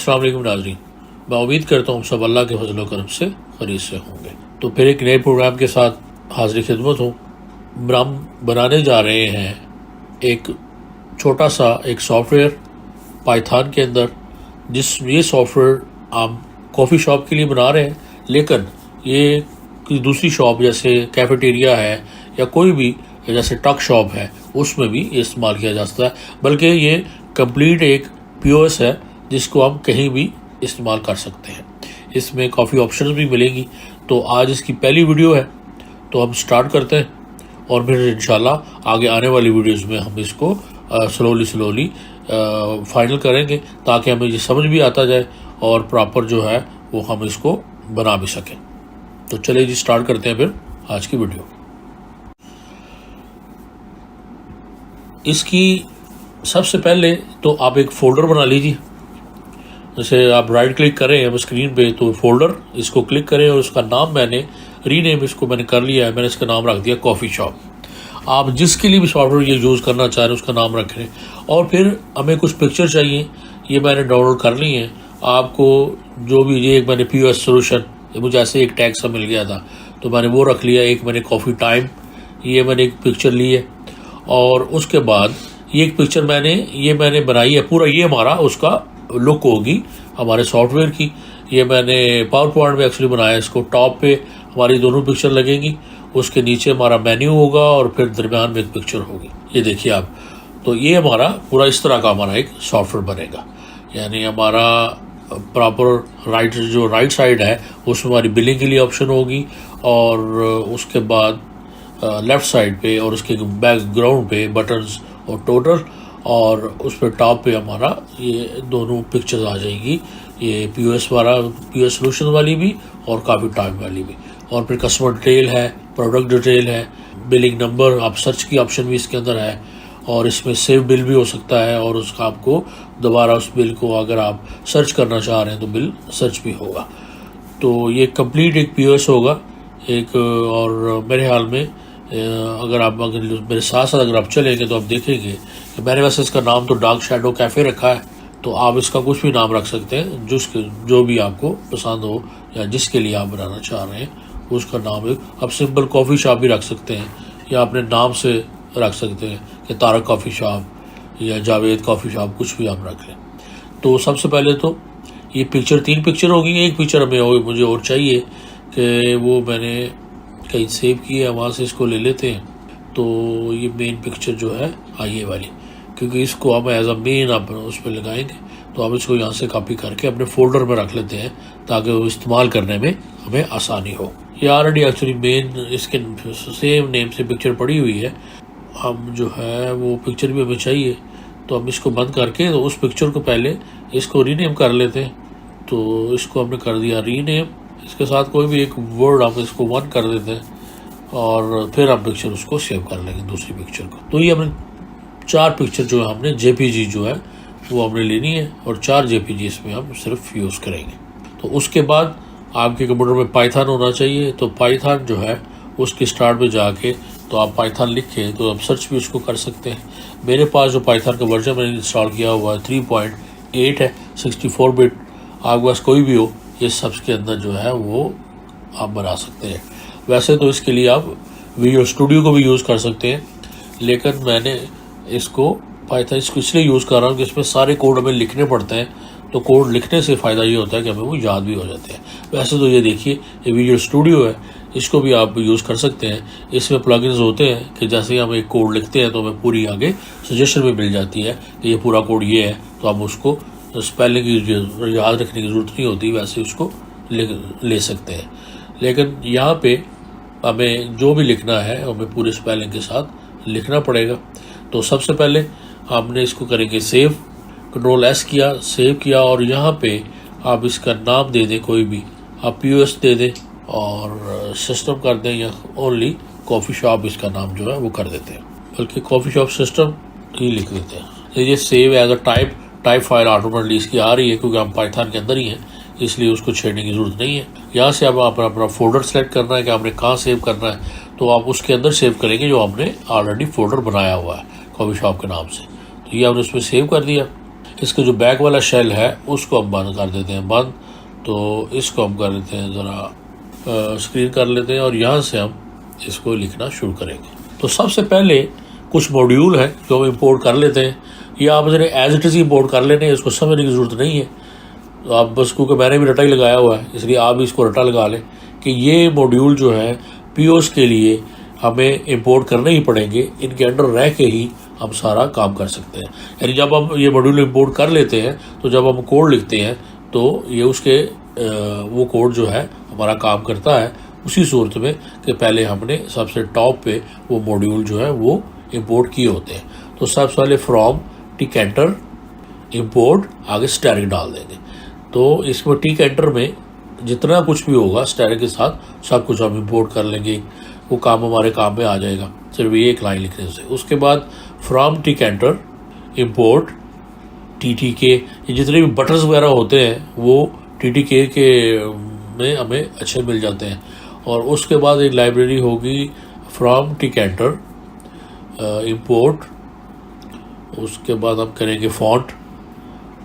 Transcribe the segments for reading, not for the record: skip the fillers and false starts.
अस्सलाम वालेकुम नाज़रीन, मैं उम्मीद करता हूँ सब अल्लाह के फजल करम से खरीद से होंगे। तो फिर एक नए प्रोग्राम के साथ हाजिर खिदमत हूँ। हम बनाने जा रहे हैं एक छोटा सा एक सॉफ्टवेयर पाइथन के अंदर, ये सॉफ्टवेयर हम कॉफ़ी शॉप के लिए बना रहे हैं, लेकिन ये किसी दूसरी शॉप जैसे कैफेटेरिया है या कोई भी जैसे टक शॉप है उसमें भी इस्तेमाल किया जा सकता है। बल्कि ये कंप्लीट एक POS है जिसको हम कहीं भी इस्तेमाल कर सकते हैं। इसमें काफ़ी ऑप्शंस भी मिलेंगी। तो आज इसकी पहली वीडियो है, तो हम स्टार्ट करते हैं और फिर इंशाल्लाह आगे आने वाली वीडियोस में हम इसको स्लोली फाइनल करेंगे ताकि हमें ये समझ भी आता जाए और प्रॉपर जो है वो हम इसको बना भी सकें। तो चलिए जी स्टार्ट करते हैं फिर आज की वीडियो। इसकी सबसे पहले तो आप एक फ़ोल्डर बना लीजिए। जैसे आप राइट क्लिक करें अब स्क्रीन पे तो फोल्डर इसको क्लिक करें और उसका नाम मैंने रीनेम इसको मैंने कर लिया है। मैंने इसका नाम रख दिया कॉफ़ी शॉप। आप जिसके लिए भी सॉफ्टवेयर ये यूज़ करना चाह रहे हैं उसका नाम रखें। और फिर हमें कुछ पिक्चर चाहिए, ये मैंने डाउनलोड कर ली है। आपको जो भी ये एक मैंने POS सोल्यूशन मुझे ऐसे एक टैग सा मिल गया था तो मैंने वो रख लिया। एक मैंने कॉफ़ी टाइम ये मैंने एक पिक्चर ली है और उसके बाद ये एक पिक्चर मैंने बनाई है। पूरा ये हमारा उसका लुक होगी हमारे सॉफ्टवेयर की। ये मैंने पावर पॉइंट में एक्चुअली बनाया है। इसको टॉप पे हमारी दोनों पिक्चर लगेंगी, उसके नीचे हमारा मेन्यू होगा और फिर दरमियान में एक पिक्चर होगी। ये देखिए आप, तो ये हमारा पूरा इस तरह का हमारा एक सॉफ्टवेयर बनेगा। यानी हमारा प्रॉपर राइट साइड है उसमें हमारी बिलिंग के लिए ऑप्शन होगी और उसके बाद लेफ़्ट साइड पे और उसके बैकग्राउंड पे बटन्स और टोटल और उस पर टॉप पे हमारा ये दोनों पिक्चर्स आ जाएगी। ये POS सोल्यूशन वाली भी और काफ़ी टाइम वाली भी। और फिर कस्टमर डिटेल है, प्रोडक्ट डिटेल है, बिलिंग नंबर, आप सर्च की ऑप्शन भी इसके अंदर है और इसमें सेव बिल भी हो सकता है और उसका आपको दोबारा उस बिल को अगर आप सर्च करना चाह रहे हैं तो बिल सर्च भी होगा। तो ये कंप्लीट एक POS होगा एक। और मेरे हाल में अगर मेरे साथ साथ अगर आप चलेंगे तो आप देखेंगे कि मैंने वैसे इसका नाम तो डार्क शैडो कैफ़े रखा है। तो आप इसका कुछ भी नाम रख सकते हैं जो भी आपको पसंद हो या जिसके लिए आप बनाना चाह रहे हैं उसका नाम है। आप सिंपल कॉफ़ी शॉप भी रख सकते हैं या अपने नाम से रख सकते हैं कि तारक कॉफ़ी शॉप या जावेद कॉफ़ी शॉप, कुछ भी आप रख लें। तो सबसे पहले तो ये तीन पिक्चर होगी। एक पिक्चर मुझे और चाहिए कि वो मैंने कहीं सेव किया है, वहाँ से इसको ले लेते हैं। तो ये मेन पिक्चर जो है ये वाली, क्योंकि इसको हम एज अ मेन आप उस पर लगाएंगे तो हम इसको यहाँ से कॉपी करके अपने फोल्डर में रख लेते हैं ताकि वो इस्तेमाल करने में हमें आसानी हो। ये ऑलरेडी एक्चुअली मेन इसके सेम नेम से पिक्चर पड़ी हुई है। हम जो है वो पिक्चर भी हमें चाहिए तो हम इसको बंद करके तो उस पिक्चर को पहले इसको रीनेम कर लेते हैं। तो इसको हमने कर दिया रीनेम। इसके साथ कोई भी एक वर्ड हम इसको 1 कर देते हैं और फिर हम पिक्चर उसको सेव कर लेंगे दूसरी पिक्चर को। तो ये हमने 4 पिक्चर जो है हमने JPG जो है वो हमने लेनी है और 4 JPG इसमें हम सिर्फ यूज़ करेंगे। तो उसके बाद आपके कंप्यूटर में पाइथन होना चाहिए। तो पाइथन जो है उसके स्टार्ट में जाके तो आप पाइथन लिखें तो आप सर्च भी उसको कर सकते हैं। मेरे पास जो पाइथन का वर्जन मैंने इंस्टॉल किया हुआ है 3.8 है, 64 बिट। आपके पास कोई भी हो ये सब के अंदर जो है वो आप बना सकते हैं। वैसे तो इसके लिए आप विजुअल स्टूडियो को भी यूज़ कर सकते हैं, लेकिन मैंने इसको पाइथन इसलिए यूज़ कर रहा हूँ कि इसमें सारे कोड हमें लिखने पड़ते हैं। तो कोड लिखने से फ़ायदा ये होता है कि हमें वो याद भी हो जाते हैं। वैसे तो ये देखिए ये विजुअल स्टूडियो है, इसको भी आप यूज़ कर सकते हैं। इसमें प्लगइन्स होते हैं कि जैसे हम एक कोड लिखते हैं तो हमें पूरी आगे सजेशन भी मिल जाती है कि ये पूरा कोड ये है, तो हम उसको स्पेलिंग की याद रखने की ज़रूरत नहीं होती, वैसे उसको ले सकते हैं। लेकिन यहाँ पे हमें जो भी लिखना है हमें पूरे स्पेलिंग के साथ लिखना पड़ेगा। तो सबसे पहले हमने इसको करेंगे सेव। Ctrl+S किया, सेव किया और यहाँ पे आप इसका नाम दे दें, कोई भी आप POS दे दें और सिस्टम कर दें या ओनली कॉफ़ी शॉप इसका नाम जो है वो कर देते हैं, बल्कि कॉफ़ी शॉप सिस्टम ही लिख देते हैं। ये save as a type file automatically इसकी आ रही है क्योंकि हम पाइथन के अंदर ही हैं, इसलिए उसको छेड़ने की ज़रूरत नहीं है। यहाँ से अब आप अपना फोल्डर सेलेक्ट करना है कि आपने कहाँ सेव करना है, तो आप उसके अंदर सेव करेंगे जो हमने ऑलरेडी फोल्डर बनाया हुआ है कॉफ़ी शॉप के नाम से। तो ये हमने उसमें सेव कर दिया। इसके जो बैक वाला शेल है उसको हम बंद कर देते हैं बंद। तो इसको हम कर देते हैं ज़रा स्क्रीन कर लेते हैं और यहाँ से हम इसको लिखना शुरू करेंगे। तो सबसे पहले कुछ मॉड्यूल है जो हम इंपोर्ट कर लेते हैं। ये आप जरा एज इट इज़ इंपोर्ट कर लेने हैं, इसको समझने की ज़रूरत नहीं है। तो आप बस, क्योंकि मैंने भी रटा ही लगाया हुआ है इसलिए आप भी इसको रटा लगा लें कि ये मॉड्यूल जो है पीओएस के लिए हमें इंपोर्ट करने ही पड़ेंगे। इनके अंडर रह के ही हम सारा काम कर सकते हैं। यानी जब हम ये मॉड्यूल इंपोर्ट कर लेते हैं तो जब हम कोड लिखते हैं तो ये उसके वो कोड जो है हमारा काम करता है उसी सूरत में कि पहले हमने सबसे टॉप पे वो मॉड्यूल जो है वो इंपोर्ट किए होते हैं। तो सबसे पहले फ्रॉम टिक एंटर इंपोर्ट आगे स्टैरिक डाल देंगे। तो इसमें टिक एंटर में जितना कुछ भी होगा स्टैरिक के साथ सब कुछ हम इंपोर्ट कर लेंगे। वो काम हमारे काम में आ जाएगा सिर्फ ये एक लाइन लिखने से। उसके बाद from tick enter import TTK, ये जितने भी बटन्स वगैरह होते हैं वो TTK के में हमें अच्छे मिल जाते हैं। और उसके बाद एक लाइब्रेरी होगी फ्रॉम टिक एंटर इंपोर्ट, उसके बाद हम करेंगे फॉन्ट,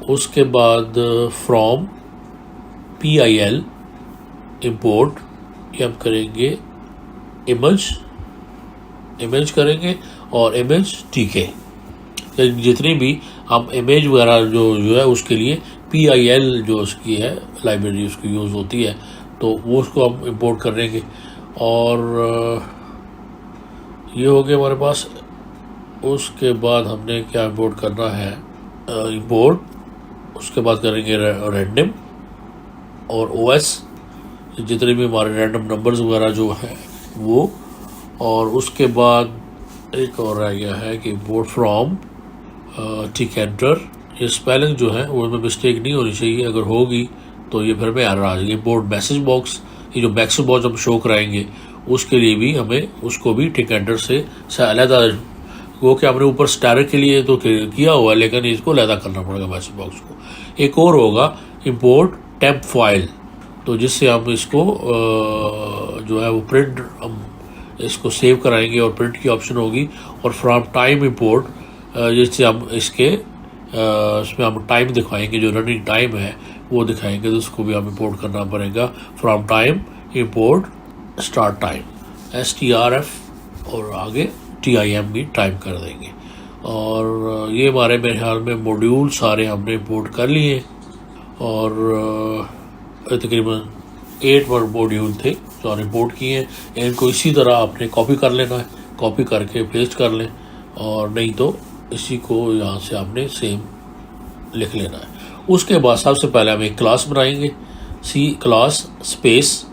उसके बाद फ्रॉम PIL इंपोर्ट ये हम करेंगे इमेज करेंगे और इमेज TK। जितनी भी हम इमेज वगैरह जो है उसके लिए PIL जो उसकी है लाइब्रेरी उसकी यूज़ होती है तो वो उसको हम इंपोर्ट करेंगे। और ये हो गया हमारे पास। उसके बाद हमने क्या इंपोर्ट करना है, इंपोर्ट, उसके बाद करेंगे रैंडम और OS, जितने भी हमारे रैंडम नंबर्स वगैरह जो है वो। और उसके बाद एक और रह गया है कि इंपोर्ट फ्रॉम टिक एंटर। ये स्पेलिंग जो है वो में मिस्टेक नहीं होनी चाहिए, अगर होगी तो ये फिर में एरर आ जाएगी। इंपोर्ट मैसेज बॉक्स, ये जो मैसेज बॉक्स हम शो कराएंगे उसके लिए भी हमें उसको भी टिक एंटर से अलहदा, वो कि हमने ऊपर स्टैरिक के लिए तो किया हुआ है लेकिन इसको अलहदा करना पड़ेगा मैसेज बॉक्स को। एक और होगा इंपोर्ट टेम्प फाइल, तो जिससे हम इसको जो है वो प्रिंट हम इसको सेव कराएंगे और प्रिंट की ऑप्शन होगी। और फ्रॉम टाइम इंपोर्ट, जिससे हम इसके इसमें हम टाइम दिखाएंगे, जो रनिंग टाइम है वो दिखाएंगे, तो उसको भी हम इंपोर्ट करना पड़ेगा। From time import start time STRF और आगे TIM भी टाइप कर देंगे। और ये हमारे मेरे ख्याल में मॉड्यूल सारे हमने इंपोर्ट कर लिए और तकरीबन 8 मॉड्यूल थे जो रिपोर्ट किए हैं। इनको इसी तरह आपने कॉपी कर लेना है, कॉपी करके पेस्ट कर लें और नहीं तो इसी को यहाँ से आपने सेम लिख लेना है। उसके बाद सबसे पहले हम एक क्लास बनाएंगे, सी क्लास स्पेस,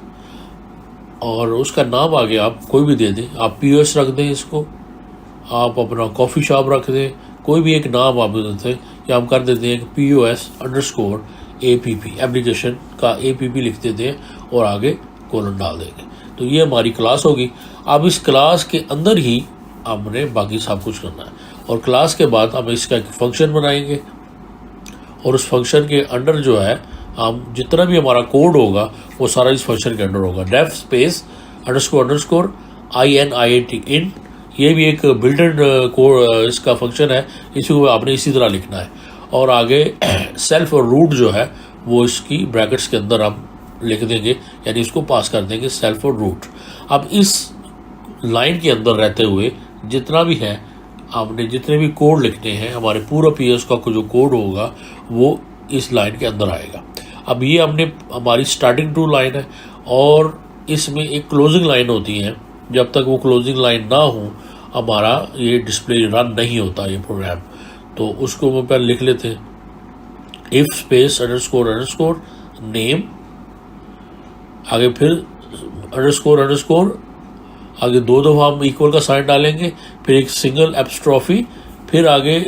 और उसका नाम आगे आप कोई भी दे दें। आप POS रख दें, इसको आप अपना कॉफ़ी शॉप रख दें, कोई भी एक नाम आप देते हैं, या हम कर देते हैं POS_APP, एप्लीकेशन का APP लिख देते हैं और आगे कोलन डाल देंगे। तो ये हमारी क्लास होगी। अब इस क्लास के अंदर ही हमने बाकी सब कुछ करना है और क्लास के बाद हम इसका एक फंक्शन बनाएंगे और उस फंक्शन के अंडर जो है हम जितना भी हमारा कोड होगा वो सारा इस फंक्शन के अंडर होगा। डेफ स्पेस __ INIT इन, ये भी एक बिल्ट इन कोड इसका फंक्शन है, इसको आपने इसी तरह लिखना है। और आगे सेल्फ और रूट जो है वो इसकी ब्रैकेट्स के अंदर हम लिख देंगे, यानी इसको पास कर देंगे सेल्फ और रूट। अब इस लाइन के अंदर रहते हुए जितना भी है आपने जितने भी कोड लिखने हैं, हमारे पूरा PS का जो कोड होगा वो इस लाइन के अंदर आएगा। अब ये हमने हमारी स्टार्टिंग टू लाइन है और इसमें एक क्लोजिंग लाइन होती है। जब तक वो क्लोजिंग लाइन ना हो हमारा ये डिस्प्ले रन नहीं होता ये प्रोग्राम। तो उसको हम पहले लिख लेते हैं, इफ स्पेस __ नेम, आगे फिर __ आगे 2 दफ़ा हम इक्वल का साइन डालेंगे, फिर एक सिंगल एप्स्ट्रॉफी, फिर आगे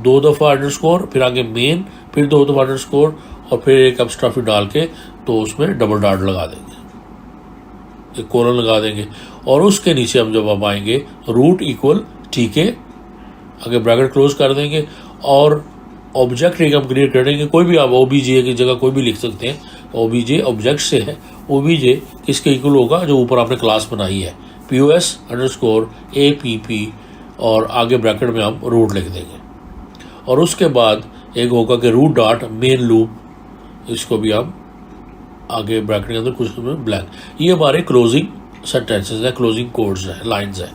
2 दफ़ा _, फिर आगे मेन, फिर 2 दफ़ा _ और फिर एक एप्स्ट्रॉफी डाल के तो उसमें डबल डॉट लगा देंगे, एक कोलन लगा देंगे। और उसके नीचे हम जब हम आएंगे रूट इक्वल TK, आगे ब्रैकेट क्लोज कर देंगे और ऑब्जेक्ट एक हम क्रिएट करेंगे। कोई भी आप OBJ की जगह कोई भी लिख सकते हैं, OBJ ऑब्जेक्ट से है। OBJ किसके इक्वल होगा, जो ऊपर आपने क्लास बनाई है, POS_APP और आगे ब्रैकेट में हम रूट लिख देंगे। और उसके बाद एक होगा कि रूट डॉट मेन लूप, इसको भी हम आगे ब्रैकेट के अंदर कुछ ब्लैंक। ये हमारे क्लोजिंग सेंटेंसेस है, क्लोजिंग कोड्स है, लाइंस है।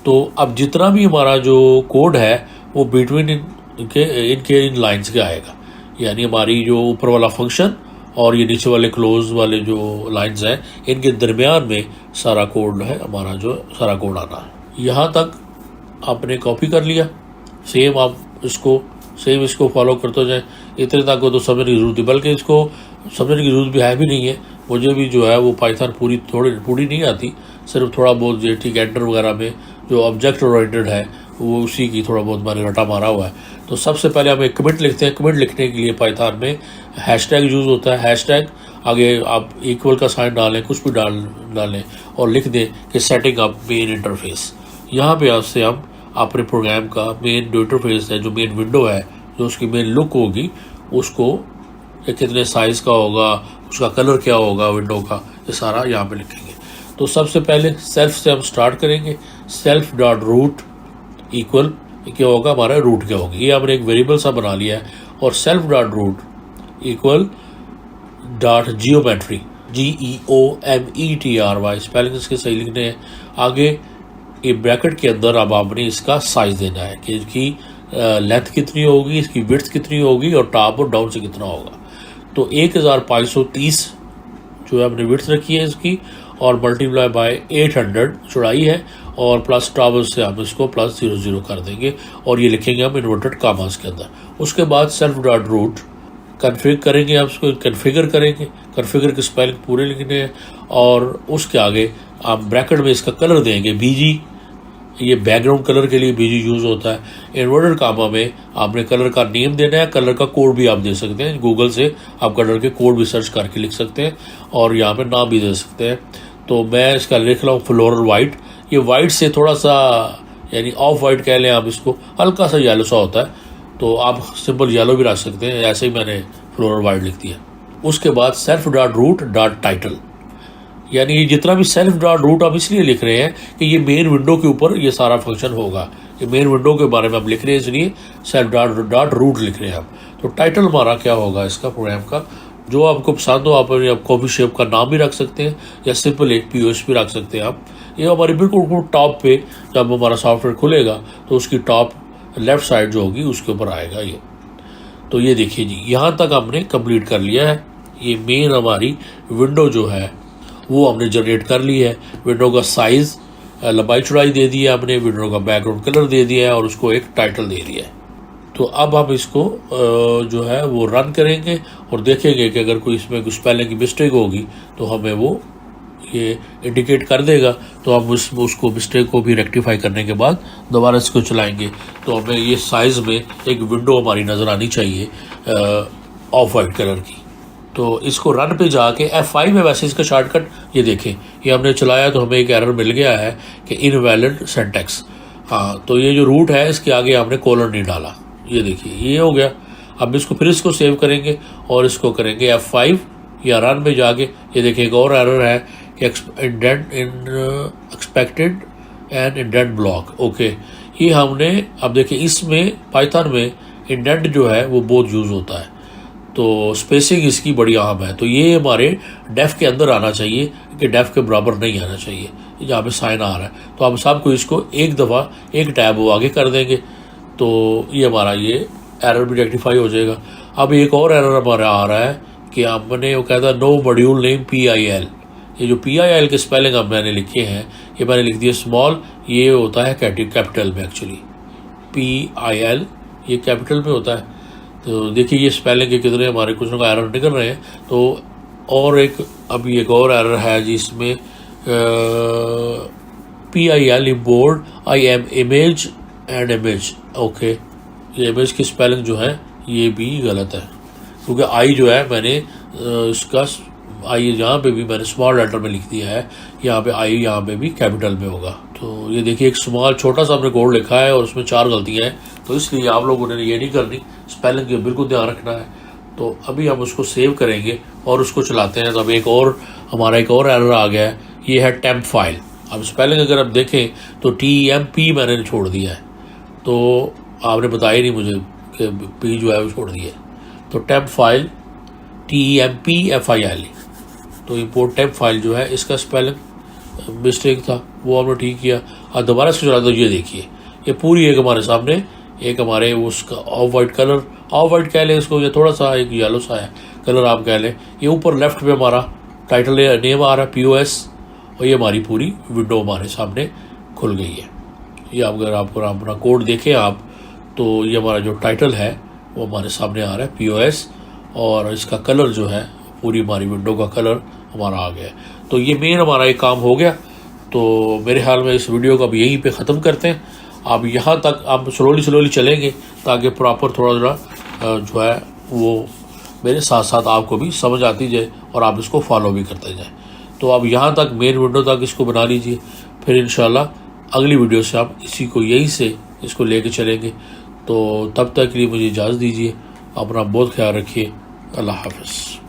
तो अब जितना भी हमारा जो कोड है वो बिटवीन इनके इन लाइंस के आएगा, यानी हमारी जो ऊपर वाला फंक्शन और ये नीचे वाले क्लोज वाले जो लाइंस हैं इनके दरमियान में सारा कोड है हमारा, जो सारा कोड आना है। यहाँ तक आपने कॉपी कर लिया, सेम आप इसको फॉलो करते जाए। इतने तक को तो समझने की जरूरत है, बल्कि इसको समझने की जरूरत भी है भी नहीं है। मुझे भी जो है वो पाइथन पूरी नहीं आती, सिर्फ थोड़ा बहुत जो ठीक एंटर वगैरह में जो ऑब्जेक्ट ओरिएंटेड है वो उसी की थोड़ा बहुत मैंने रटा मारा हुआ है। तो सबसे पहले हम एक कमेंट लिखते हैं। कमेंट लिखने के लिए पाइथन में हैशटैग यूज़ होता है। हैशटैग आगे आप इक्वल का साइन डालें, कुछ भी डालें और लिख दें कि सेटिंग अप मेन इंटरफेस। यहाँ पे आपसे हम अपने प्रोग्राम का मेन जो इंटरफेस है, जो मेन विंडो है, जो उसकी मेन लुक होगी, उसको कितने साइज़ का होगा, उसका कलर क्या होगा विंडो का, ये सारा यहाँ पे लिखेंगे। तो सबसे पहले सेल्फ से हम स्टार्ट करेंगे। सेल्फ डॉट रूट इक्वल क्या होगा, हमारा रूट क्या होगा, ये हमने एक वेरिएबल सा बना लिया है। और self dot root equal dot geometry, GEOMETRY, spelling इसके सही लिखने हैं। आगे ये ब्रैकेट के अंदर अब आपने इसका साइज देना है कि इसकी लेंथ कितनी होगी, इसकी विड्थ कितनी होगी और टॉप और डाउन से कितना होगा। तो 1530 जो है हमने विड्थ रखी है इसकी, और मल्टीप्लाई बाय 800 चौड़ाई है, और प्लस टॉप से हम इसको प्लस 00 कर देंगे और ये लिखेंगे हम इन्वर्टेड कामास के अंदर। उसके बाद सेल्फ डॉट रूट कन्फिगर करेंगे, आप उसको कन्फिगर करेंगे, कन्फिगर के स्पेलिंग पूरे लिखने हैं। और उसके आगे आप ब्रैकेट में इसका कलर देंगे BG, ये बैकग्राउंड कलर के लिए BG यूज़ होता है। इन्वर्टेड कामा में आपने कलर का नेम देना है, कलर का कोड भी आप दे सकते हैं, गूगल से आप कलर के कोड भी सर्च करके लिख सकते हैं और यहाँ पे नाम भी दे सकते हैं। तो मैं इसका लिख रहा हूँ फ्लोरल वाइट। ये वाइट से थोड़ा सा यानी ऑफ वाइट कह लें आप इसको, हल्का सा येलो सा होता है, तो आप सिंपल येलो भी रख सकते हैं, ऐसे ही मैंने फ्लोरल वाइट लिख दिया। उसके बाद self dot root dot title, यानी ये जितना भी सेल्फ डॉट रूट आप इसलिए लिख रहे हैं कि ये मेन विंडो के ऊपर ये सारा फंक्शन होगा, ये मेन विंडो के बारे में आप लिख रहे हैं, इसलिए सेल्फ डॉट रूट लिख रहे हैं आप। तो टाइटल हमारा क्या होगा इसका प्रोग्राम का, जो आपको पसंद हो। आप कॉफी शेप का नाम भी रख सकते हैं या सिंपल एक POS भी रख सकते हैं आप। ये हमारे बिल्कुल टॉप पे जब हमारा सॉफ्टवेयर खुलेगा तो उसकी टॉप लेफ्ट साइड जो होगी उसके ऊपर आएगा ये। तो ये देखिए जी, यहाँ तक हमने कंप्लीट कर लिया है। ये मेन हमारी विंडो जो है वो हमने जनरेट कर ली है। विंडो का साइज़, लंबाई चौड़ाई दे दी है हमने, विंडो का बैकग्राउंड कलर दे दिया है और उसको एक टाइटल दे दिया है। तो अब हम इसको जो है वो रन करेंगे और देखेंगे कि अगर कोई इसमें कुछ स्पेलिंग की मिस्टेक होगी तो हमें वो ये इंडिकेट कर देगा। तो हम उसको मिस्टेक को भी रेक्टिफाई करने के बाद दोबारा इसको चलाएंगे तो हमें ये साइज़ में एक विंडो हमारी नज़र आनी चाहिए ऑफ वाइट कलर की। तो इसको रन पे जाके F5 में, वैसे इसका शॉर्टकट ये देखें, ये हमने चलाया तो हमें एक एरर मिल गया है कि इनवैलिड सिंटैक्स। हाँ, तो ये जो रूट है इसके आगे आपने कोलन नहीं डाला, ये देखिए ये हो गया। अब इसको फिर इसको सेव करेंगे और इसको करेंगे F5 या रन में जाके। ये देखिए एक और एरर है कि expected and indent block. Okay, ये हमने अब देखिए इसमें पाइथन में इंडेंट जो है वो बहुत यूज़ होता है, तो स्पेसिंग इसकी बड़ी अहम है। तो ये हमारे डेफ के अंदर आना चाहिए कि डेफ के बराबर नहीं आना चाहिए, जहाँ पे साइन आ रहा है। तो हम सबको इसको एक दफ़ा एक टैब वो आगे कर देंगे तो ये हमारा ये एरर भी रेक्टिफाई हो जाएगा। अब एक और एरर हमारा आ रहा है कि हमने वो कहता है नो मॉड्यूल नेम PIL। ये जो PIL के स्पेलिंग अब मैंने लिखे हैं, ये मैंने लिख दिया स्मॉल, ये होता है कैपिटल में। एक्चुअली PIL ये कैपिटल में होता है। तो देखिए ये स्पेलिंग के कितने हमारे कुछ ना एरर निकल रहे हैं। तो और अभी एक और एरर है जिसमें PIL import IM image and image. Okay, ये इमेज की स्पेलिंग जो है ये भी गलत है, क्योंकि आई जो है मैंने इसका आई यहाँ पे भी मैंने स्मॉल लेटर में लिख दिया है, यहाँ पे आई यहाँ पे भी कैपिटल में होगा। तो ये देखिए एक स्मॉल छोटा सा हमने कोड लिखा है और उसमें 4 गलतियाँ हैं, तो इसलिए आप लोगों ने ये नहीं करनी, स्पेलिंग का बिल्कुल ध्यान रखना है। तो अभी हम उसको सेव करेंगे और उसको चलाते हैं। तो अब एक और एरर आ गया है, ये है टेम्प फाइल। अब स्पेलिंग अगर आप देखें तो TEMP मैंने छोड़ दिया है, तो आपने बताया नहीं मुझे के पी जो है वो छोड़ दिए। तो टेम्प फाइल TEMPFIL, तो इम्पोर्ट टेम्प फाइल जो है इसका स्पेलिंग मिस्टेक था, वो हमने ठीक किया। अब दोबारा इसको चला दो, ये देखिए ये पूरी एक हमारे सामने, एक हमारे उसका of white colour, of white कह लें इसको, ये थोड़ा सा एक येलो सा है कलर आप कह लें। ये ऊपर लेफ्ट पे हमारा टाइटल नेम आ रहा है POS, और ये हमारी पूरी विंडो हमारे सामने खुल गई है। ये अगर आपको अपना कोड देखें आप, तो ये हमारा जो टाइटल है वो हमारे सामने आ रहा है POS, और इसका कलर जो है पूरी हमारी विंडो का कलर हमारा आ गया है। तो ये मेन हमारा एक काम हो गया। तो मेरे ख्याल में इस वीडियो को अब यहीं पे ख़त्म करते हैं। आप यहाँ तक आप स्लोली चलेंगे ताकि प्रॉपर थोड़ा जो है वो मेरे साथ साथ आपको भी समझ आती जाए और आप इसको फॉलो भी करते जाएं। तो आप यहाँ तक मेन विंडो तक इसको बना लीजिए, फिर इंशाल्लाह अगली वीडियो से आप इसी को यहीं से इसको लेके चलेंगे। तो तब तक के लिए मुझे इजाज़त दीजिए, अपना बहुत ख्याल रखिए। अल्लाह हाफ़िज़।